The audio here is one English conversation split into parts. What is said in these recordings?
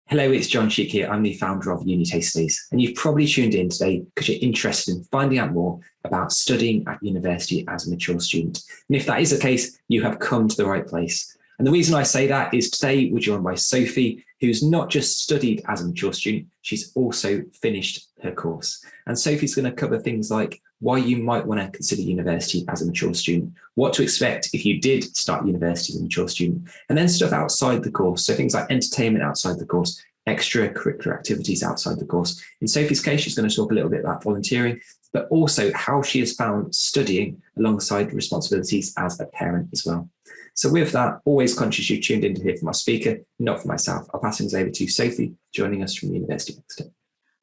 Hello, it's John Sheik here. I'm the founder of UniTasterDays, and you've probably tuned in today because you're interested in finding out more about studying at university as a mature student. And if that is the case, you have come to the right place. And the reason I say that is today we're joined by Sophie, who's not just studied as a mature student, she's also finished her course. And Sophie's going to cover things like why you might want to consider university as a mature student, what to expect if you did start university as a mature student, and then stuff outside the course. So things like entertainment outside the course, extracurricular activities outside the course. In Sophie's case, she's going to talk a little bit about volunteering, but also how she has found studying alongside responsibilities as a parent as well. So with that, always conscious you tuned in to hear from our speaker, not for myself. I'll pass things over to Sophie, joining us from the University of Exeter.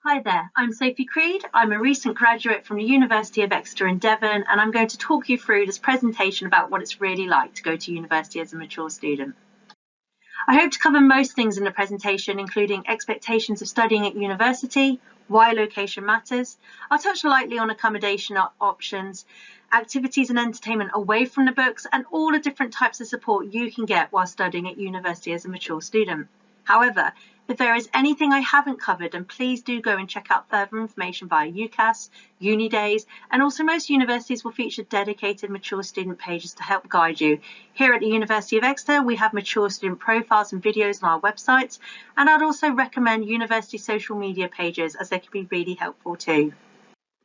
Hi there, I'm Sophie Creed. I'm a recent graduate from the University of Exeter in Devon, and I'm going to talk you through this presentation about what it's really like to go to university as a mature student. I hope to cover most things in the presentation, including expectations of studying at university, why location matters. I'll touch lightly on accommodation options, activities and entertainment away from the books, and all the different types of support you can get while studying at university as a mature student. However, if there is anything I haven't covered, then please do go and check out further information via UCAS, UniDays, and also most universities will feature dedicated mature student pages to help guide you. Here at the University of Exeter, we have mature student profiles and videos on our websites, and I'd also recommend university social media pages as they can be really helpful too.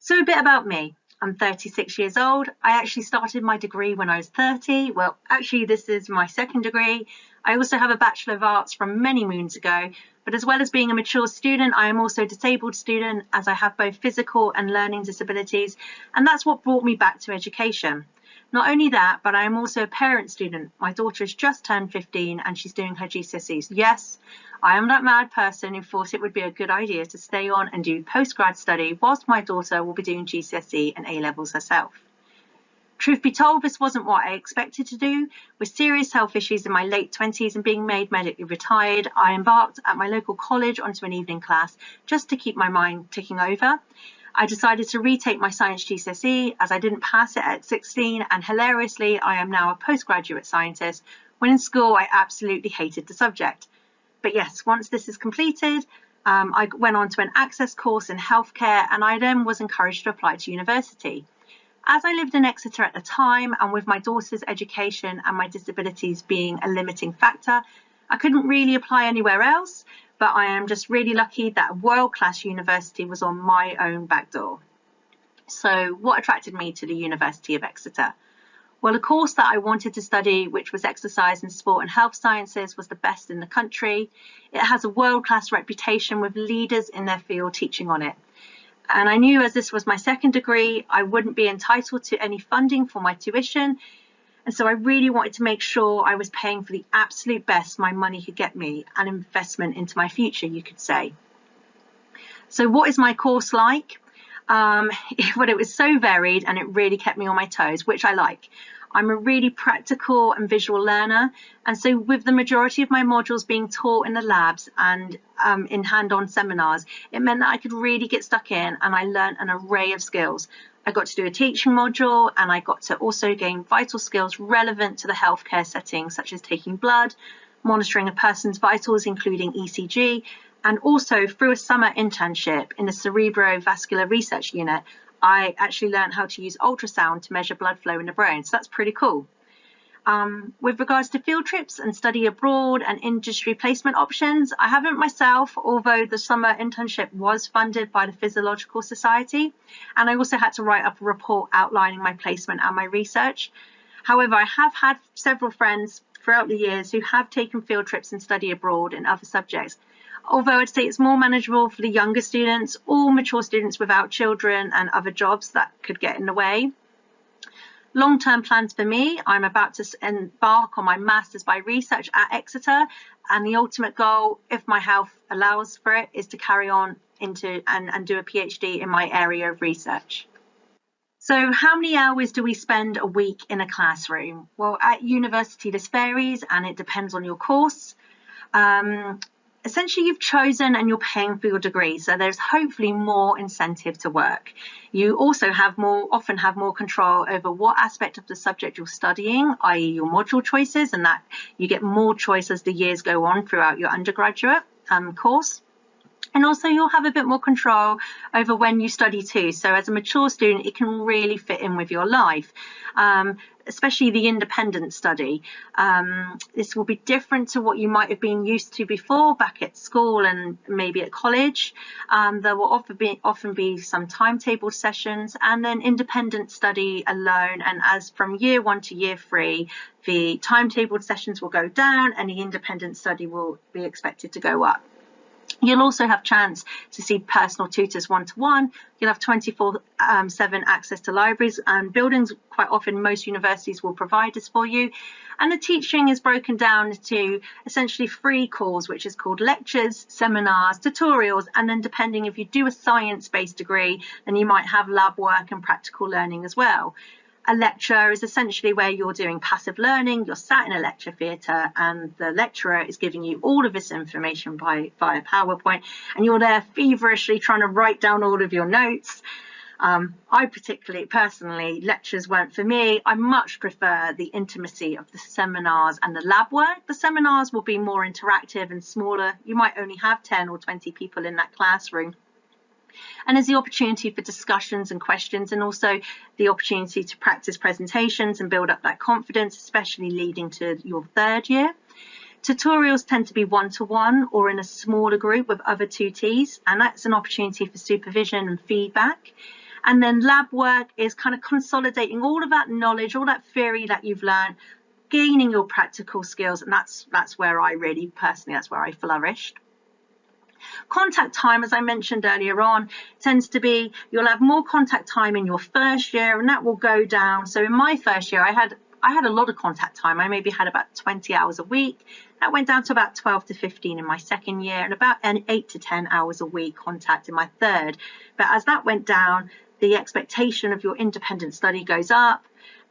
So a bit about me. I'm 36 years old. I actually started my degree when I was 30. Well, actually, this is my second degree. I also have a Bachelor of Arts from many moons ago, but as well as being a mature student, I am also a disabled student as I have both physical and learning disabilities, and that's what brought me back to education. Not only that, but I am also a parent student. My daughter has just turned 15 and she's doing her GCSEs. Yes, I am that mad person who thought it would be a good idea to stay on and do postgrad study whilst my daughter will be doing GCSE and A-levels herself. Truth be told, this wasn't what I expected to do. With serious health issues in my late 20s and being made medically retired, I embarked at my local college onto an evening class just to keep my mind ticking over. I decided to retake my science GCSE as I didn't pass it at 16, and hilariously, I am now a postgraduate scientist, when in school I absolutely hated the subject. But yes, once this is completed, I went on to an access course in healthcare, and I then was encouraged to apply to university. As I lived in Exeter at the time, and with my daughter's education and my disabilities being a limiting factor, I couldn't really apply anywhere else, but I am just really lucky that a world-class university was on my own back door. So what attracted me to the University of Exeter? Well, a course that I wanted to study, which was exercise and sport and health sciences, was the best in the country. It has a world-class reputation with leaders in their field teaching on it. And I knew as this was my second degree, I wouldn't be entitled to any funding for my tuition. And so I really wanted to make sure I was paying for the absolute best my money could get me, an investment into my future, you could say. So what is my course like? Well, it was so varied and it really kept me on my toes, which I like. I'm a really practical and visual learner, and so with the majority of my modules being taught in the labs and in hand-on seminars, it meant that I could really get stuck in and I learned an array of skills. I got to do a teaching module, and I got to also gain vital skills relevant to the healthcare setting, such as taking blood, monitoring a person's vitals, including ECG, and also through a summer internship in the Cerebrovascular Research Unit, I actually learned how to use ultrasound to measure blood flow in the brain. So that's pretty cool. With regards to field trips and study abroad and industry placement options, I haven't myself, although the summer internship was funded by the Physiological Society, and I also had to write up a report outlining my placement and my research. However, I have had several friends throughout the years who have taken field trips and study abroad in other subjects. Although I'd say it's more manageable for the younger students or mature students without children and other jobs that could get in the way. Long-term plans for me, I'm about to embark on my Masters by Research at Exeter, and the ultimate goal, if my health allows for it, is to carry on into and do a PhD in my area of research. So how many hours do we spend a week in a classroom? Well, at university this varies and it depends on your course. Essentially, you've chosen and you're paying for your degree, so there's hopefully more incentive to work. You also often have more control over what aspect of the subject you're studying, i.e. your module choices, and that you get more choice as the years go on throughout your undergraduate. course. And also you'll have a bit more control over when you study too. So as a mature student, it can really fit in with your life, especially the independent study. This will be different to what you might have been used to before back at school and maybe at college. There will often be some timetable sessions, and then independent study alone. And as from year 1 to year 3, the timetable sessions will go down and the independent study will be expected to go up. You'll also have chance to see personal tutors one-to-one. You'll have 24/7 access to libraries and buildings. Quite often, most universities will provide this for you. And the teaching is broken down to essentially 3 cores, which is called lectures, seminars, tutorials, and then depending if you do a science-based degree, then you might have lab work and practical learning as well. A lecture is essentially where you're doing passive learning. You're sat in a lecture theatre and the lecturer is giving you all of this information via PowerPoint, and you're there feverishly trying to write down all of your notes. Personally, lectures weren't for me. I much prefer the intimacy of the seminars and the lab work. The seminars will be more interactive and smaller. You might only have 10 or 20 people in that classroom. And there's the opportunity for discussions and questions, and also the opportunity to practice presentations and build up that confidence, especially leading to your 3rd year. Tutorials tend to be one-to-one or in a smaller group with other tutees, and that's an opportunity for supervision and feedback. And then lab work is kind of consolidating all of that knowledge, all that theory that you've learned, gaining your practical skills, and that's where I really personally, that's where I flourished. Contact time, as I mentioned earlier on, tends to be, you'll have more contact time in your 1st year, and that will go down. So in my 1st year, I had a lot of contact time. I maybe had about 20 hours a week. That went down to about 12 to 15 in my 2nd year, and about 8 to 10 hours a week contact in my 3rd. But as that went down, the expectation of your independent study goes up,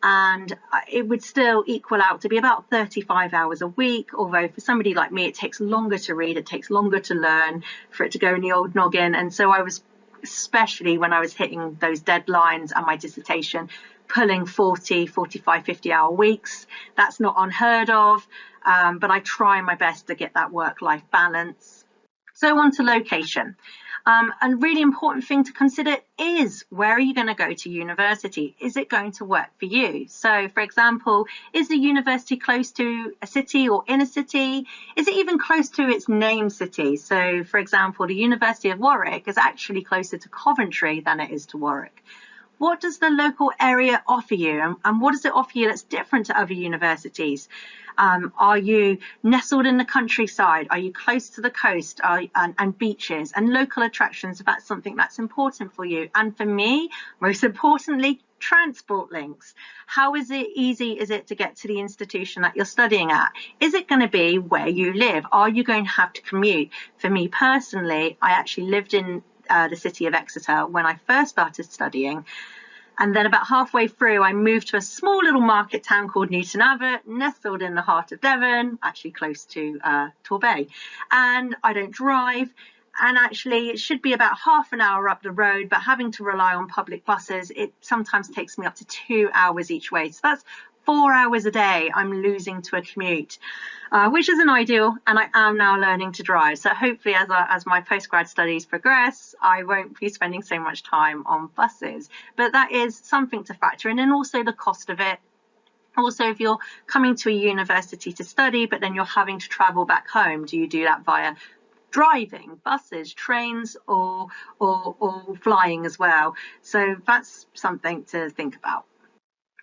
and it would still equal out to be about 35 hours a week, although for somebody like me, it takes longer to read, it takes longer to learn, for it to go in the old noggin. And so I was, especially when I was hitting those deadlines and my dissertation, pulling 40, 45, 50-hour weeks. That's not unheard of, but I try my best to get that work-life balance. So on to location. A really important thing to consider is, where are you going to go to university? Is it going to work for you? So, for example, is the university close to a city or in a city? Is it even close to its name city? So, for example, the University of Warwick is actually closer to Coventry than it is to Warwick. What does the local area offer you, and what does it offer you that's different to other universities? Are you nestled in the countryside? Are you close to the coast and beaches and local attractions? If that's something that's important for you. And for me, most importantly, transport links. How easy is it to get to the institution that you're studying at? Is it going to be where you live? Are you going to have to commute? For me personally, I actually lived in the city of Exeter when I first started studying. And then about halfway through, I moved to a small little market town called Newton Abbot, nestled in the heart of Devon, actually close to Torbay. And I don't drive. And actually, it should be about half an hour up the road, but having to rely on public buses, it sometimes takes me up to 2 hours each way. So that's 4 hours a day I'm losing to a commute, which isn't ideal, and I am now learning to drive. So hopefully as my postgrad studies progress, I won't be spending so much time on buses. But that is something to factor in, and also the cost of it. Also, if you're coming to a university to study, but then you're having to travel back home, do you do that via driving, buses, trains, or flying as well? So that's something to think about.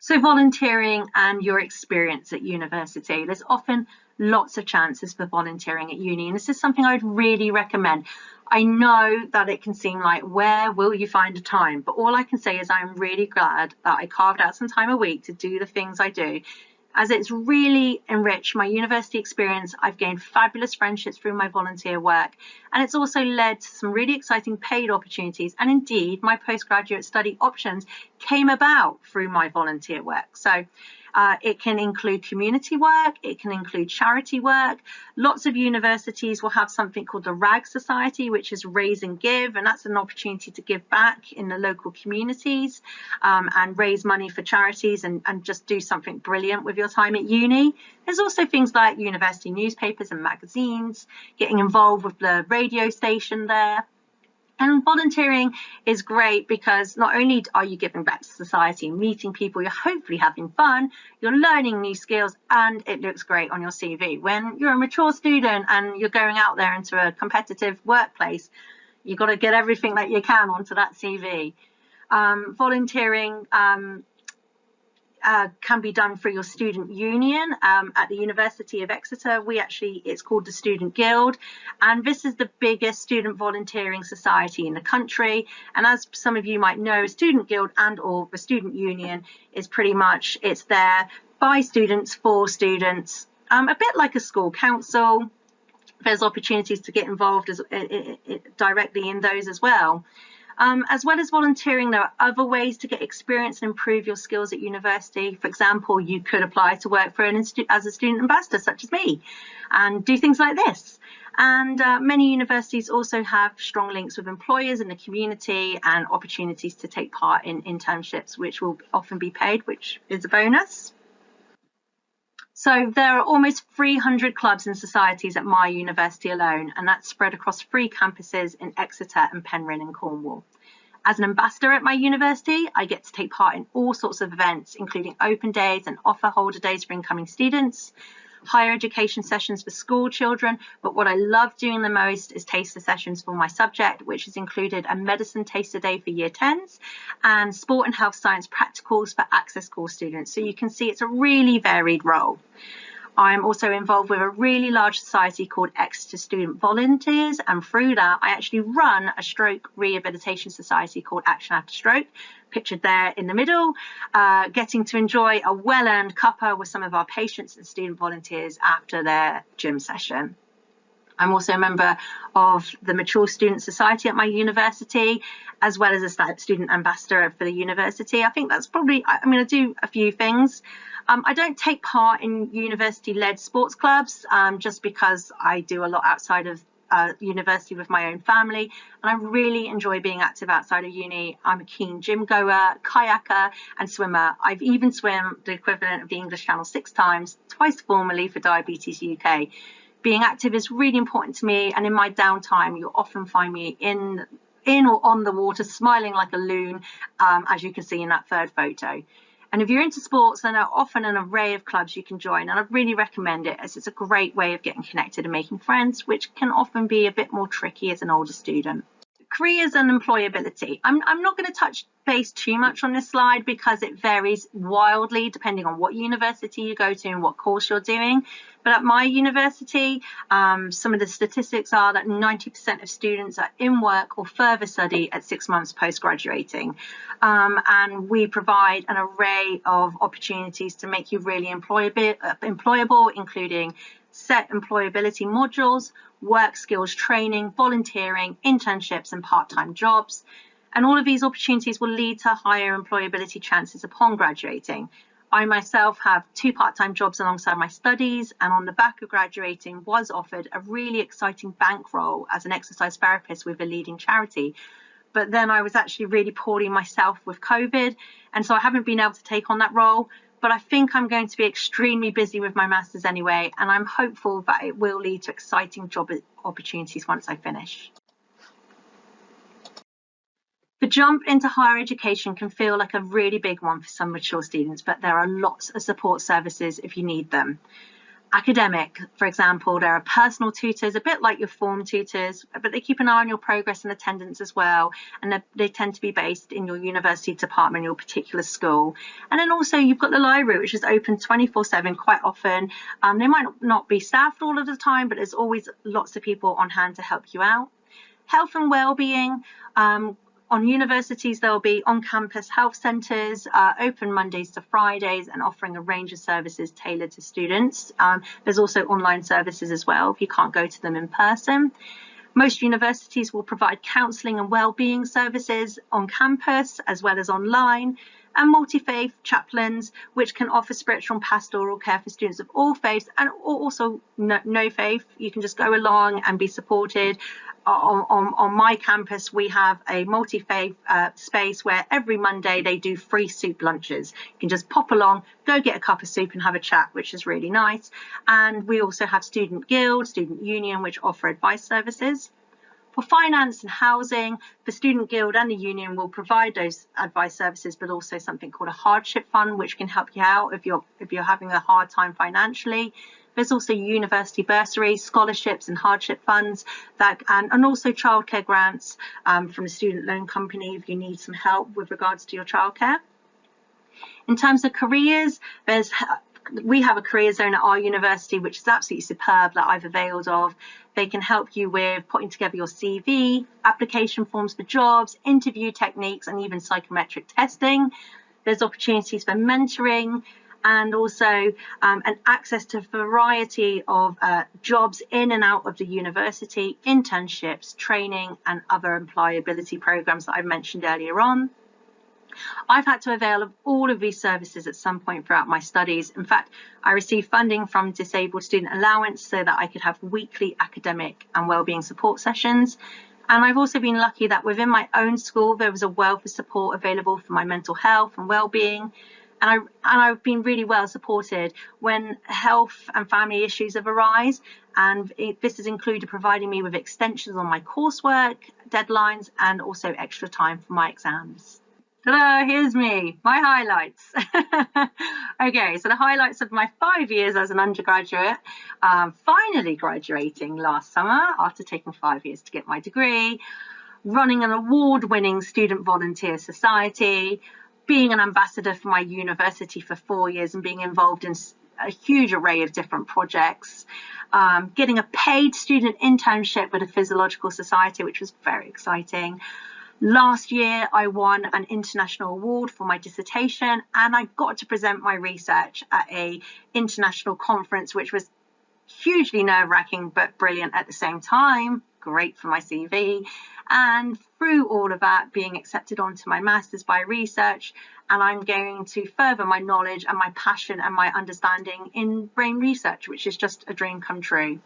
So volunteering and your experience at university. There's often lots of chances for volunteering at uni, and this is something I'd really recommend. I know that it can seem like, where will you find the time? But all I can say is I'm really glad that I carved out some time a week to do the things I do, as it's really enriched my university experience. I've gained fabulous friendships through my volunteer work, and it's also led to some really exciting paid opportunities. And indeed, my postgraduate study options came about through my volunteer work. So It can include community work, it can include charity work. Lots of universities will have something called the RAG Society, which is Raise and Give, and that's an opportunity to give back in the local communities and raise money for charities and just do something brilliant with your time at uni. There's also things like university newspapers and magazines, getting involved with the radio station there. And volunteering is great because not only are you giving back to society and meeting people, you're hopefully having fun, you're learning new skills, and it looks great on your CV. When you're a mature student and you're going out there into a competitive workplace, you've got to get everything that you can onto that CV. Volunteering can be done through your student union. At the University of Exeter, it's called the Student Guild, and this is the biggest student volunteering society in the country. And as some of you might know, Student Guild and or the Student Union is pretty much, it's there by students for students, a bit like a school council. There's opportunities to get involved directly in those as well. As well as volunteering, there are other ways to get experience and improve your skills at university. For example, you could apply to work for as a student ambassador, such as me, and do things like this. And many universities also have strong links with employers in the community and opportunities to take part in internships, which will often be paid, which is a bonus. So there are almost 300 clubs and societies at my university alone, and that's spread across 3 campuses in Exeter and Penryn in Cornwall. As an ambassador at my university, I get to take part in all sorts of events, including open days and offer holder days for incoming students, higher education sessions for school children, but what I love doing the most is taster sessions for my subject, which has included a medicine taster day for year 10s and sport and health science practicals for access course students. So you can see it's a really varied role. I'm also involved with a really large society called Exeter Student Volunteers, and through that I actually run a stroke rehabilitation society called Action After Stroke, pictured there in the middle, getting to enjoy a well-earned cuppa with some of our patients and student volunteers after their gym session. I'm also a member of the Mature Student Society at my university, as well as a student ambassador for the university. I think that's probably, I'm going to do a few things. I don't take part in university-led sports clubs just because I do a lot outside of university with my own family, and I really enjoy being active outside of uni. I'm a keen gym goer, kayaker and swimmer. I've even swum the equivalent of the English Channel 6 times, twice formally for Diabetes UK. Being active is really important to me, and in my downtime you'll often find me in or on the water smiling like a loon, as you can see in that third photo. And if you're into sports, then there are often an array of clubs you can join, and I really recommend it as it's a great way of getting connected and making friends, which can often be a bit more tricky as an older student. Careers and employability. I'm not going to touch base too much on this slide because it varies wildly depending on what university you go to and what course you're doing. But at my university, some of the statistics are that 90% of students are in work or further study at 6 months post-graduating. And we provide an array of opportunities to make you really employable, including set employability modules, work skills training, volunteering, internships and part-time jobs. And all of these opportunities will lead to higher employability chances upon graduating. I myself have 2 part-time jobs alongside my studies, and on the back of graduating was offered a really exciting bank role as an exercise therapist with a leading charity. But then I was actually really poorly myself with COVID, and so I haven't been able to take on that role. But I think I'm going to be extremely busy with my masters anyway, and I'm hopeful that it will lead to exciting job opportunities once I finish. The jump into higher education can feel like a really big one for some mature students, but there are lots of support services if you need them. Academic, for example, there are personal tutors, a bit like your form tutors, but they keep an eye on your progress and attendance as well, and they tend to be based in your university department, your particular school. And then also you've got the library, which is open 24/7 quite often. They might not be staffed all of the time, but there's always lots of people on hand to help you out. Health and well-being. On universities, there'll be on-campus health centres, open Mondays to Fridays and offering a range of services tailored to students. There's also online services as well if you can't go to them in person. Most universities will provide counselling and wellbeing services on campus as well as online. and multi-faith chaplains, which can offer spiritual and pastoral care for students of all faiths and also no faith. You can just go along and be supported. On my campus, we have a multi-faith space where every Monday they do free soup lunches. You can just pop along, go get a cup of soup and have a chat, which is really nice. And we also have Student Guild, Student Union, which offer advice services. For finance and housing, the Student Guild and the Union will provide those advice services, but also something called a hardship fund, which can help you out if you're having a hard time financially. There's also university bursaries, scholarships and hardship funds and also childcare grants from a student loan company if you need some help with regards to your childcare. In terms of careers, we have a career zone at our university, which is absolutely superb, that I've availed of. They can help you with putting together your CV, application forms for jobs, interview techniques, and even psychometric testing. There's opportunities for mentoring and also an access to a variety of jobs in and out of the university, internships, training, and other employability programs that I mentioned earlier on. I've had to avail of all of these services at some point throughout my studies. In fact, I received funding from Disabled Student Allowance so that I could have weekly academic and wellbeing support sessions. And I've also been lucky that within my own school, there was a wealth of support available for my mental health and wellbeing. And I've been really well supported when health and family issues have arisen. And this has included providing me with extensions on my coursework, deadlines, and also extra time for my exams. Ta-da, here's me, my highlights. Okay, so the highlights of my 5 years as an undergraduate, finally graduating last summer after taking 5 years to get my degree, running an award-winning student volunteer society, being an ambassador for my university for 4 years and being involved in a huge array of different projects, getting a paid student internship with a physiological society, which was very exciting. Last year, I won an international award for my dissertation, and I got to present my research at an international conference, which was hugely nerve-wracking but brilliant at the same time. Great for my CV. And through all of that, being accepted onto my master's by research, and I'm going to further my knowledge and my passion and my understanding in brain research, which is just a dream come true.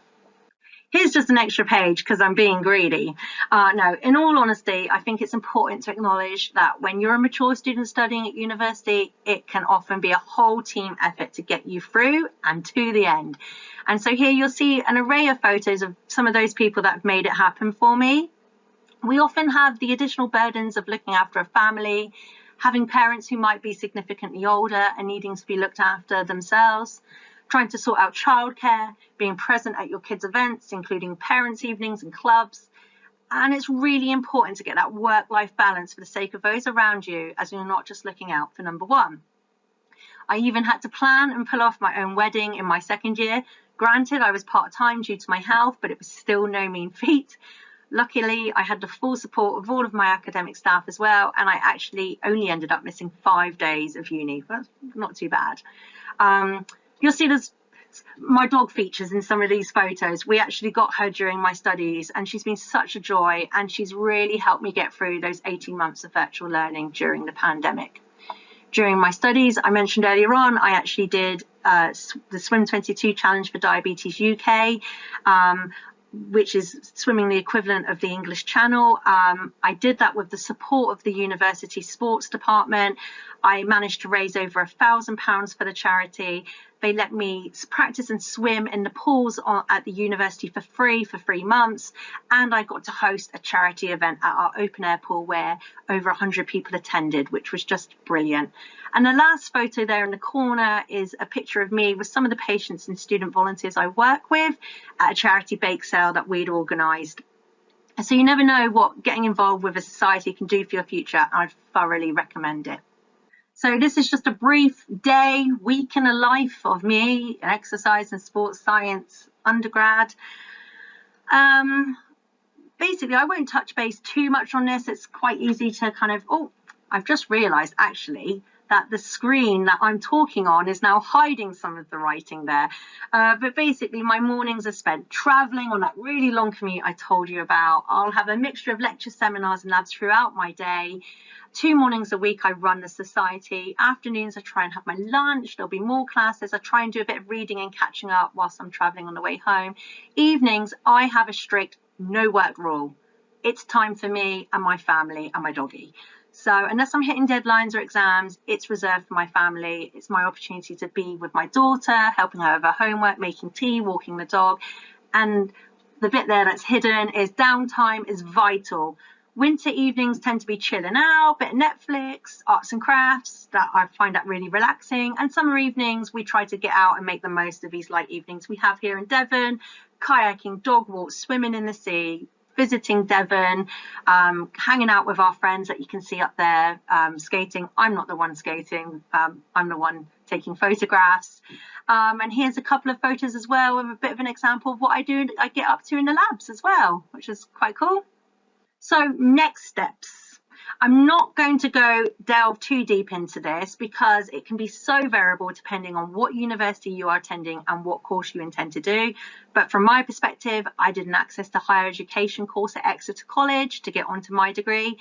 Here's just an extra page because I'm being greedy. No, in all honesty, I think it's important to acknowledge that when you're a mature student studying at university, it can often be a whole team effort to get you through and to the end. And so here you'll see an array of photos of some of those people that have made it happen for me. We often have the additional burdens of looking after a family, having parents who might be significantly older and needing to be looked after themselves, trying to sort out childcare, being present at your kids' events, including parents' evenings and clubs. And it's really important to get that work-life balance for the sake of those around you, as you're not just looking out for number one. I even had to plan and pull off my own wedding in my second year. Granted, I was part-time due to my health, but it was still no mean feat. Luckily, I had the full support of all of my academic staff as well, and I actually only ended up missing 5 days of uni. That's not too bad. You'll see there's my dog features in some of these photos. We actually got her during my studies, and she's been such a joy, and she's really helped me get through those 18 months of virtual learning during the pandemic. During my studies, I mentioned earlier on, I actually did the Swim 22 Challenge for Diabetes UK, which is swimming the equivalent of the English Channel. I did that with the support of the university sports department. I managed to raise over £1,000 for the charity. They let me practice and swim in the pools at the university for free for 3 months. And I got to host a charity event at our open air pool where over 100 people attended, which was just brilliant. And the last photo there in the corner is a picture of me with some of the patients and student volunteers I work with at a charity bake sale that we'd organised. So you never know what getting involved with a society can do for your future. I thoroughly recommend it. So this is just a brief day, week in the life of me, an exercise and sports science undergrad. Basically, I won't touch base too much on this. It's quite easy to kind of, I've just realised actually that the screen that I'm talking on is now hiding some of the writing there. But basically, my mornings are spent traveling on that really long commute I told you about. I'll have a mixture of lectures, seminars, and labs throughout my day. 2 mornings a week I run the society. Afternoons I try and have my lunch. There'll be more classes. I try and do a bit of reading and catching up whilst I'm traveling on the way home. Evenings I have a strict no work rule. It's time for me and my family and my doggy. So unless I'm hitting deadlines or exams, it's reserved for my family. It's my opportunity to be with my daughter, helping her with her homework, making tea, walking the dog. And the bit there that's hidden is downtime is vital. Winter evenings tend to be chilling out, bit of Netflix, arts and crafts. That I find that really relaxing. And summer evenings, we try to get out and make the most of these light evenings we have here in Devon. Kayaking, dog walks, swimming in the sea, visiting Devon, hanging out with our friends that you can see up there, skating. I'm not the one skating, I'm the one taking photographs. And here's a couple of photos as well with a bit of an example of what I get up to in the labs as well, which is quite cool. So next steps. I'm not going to delve too deep into this because it can be so variable depending on what university you are attending and what course you intend to do. But from my perspective, I did an access to higher education course at Exeter College to get onto my degree.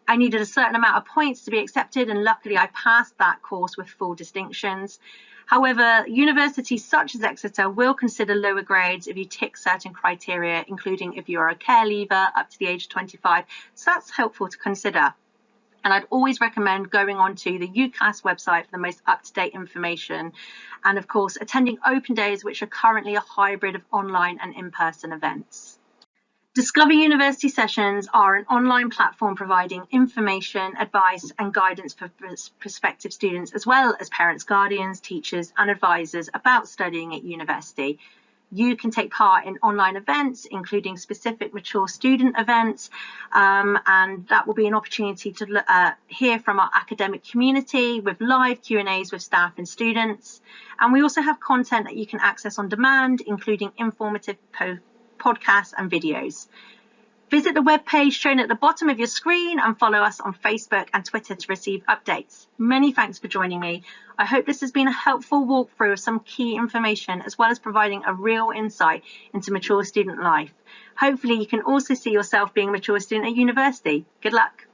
I needed a certain amount of points to be accepted, and luckily I passed that course with full distinctions. However, universities such as Exeter will consider lower grades if you tick certain criteria, including if you are a care leaver up to the age of 25. So that's helpful to consider. And I'd always recommend going onto the UCAS website for the most up-to-date information. And of course, attending open days, which are currently a hybrid of online and in-person events. Discover University Sessions are an online platform providing information, advice and guidance for prospective students, as well as parents, guardians, teachers and advisors about studying at university. You can take part in online events, including specific mature student events, and that will be an opportunity to hear from our academic community with live Q&As with staff and students. And we also have content that you can access on demand, including informative podcasts and videos. Visit the webpage shown at the bottom of your screen and follow us on Facebook and Twitter to receive updates. Many thanks for joining me. I hope this has been a helpful walkthrough of some key information, as well as providing a real insight into mature student life. Hopefully you can also see yourself being a mature student at university. Good luck.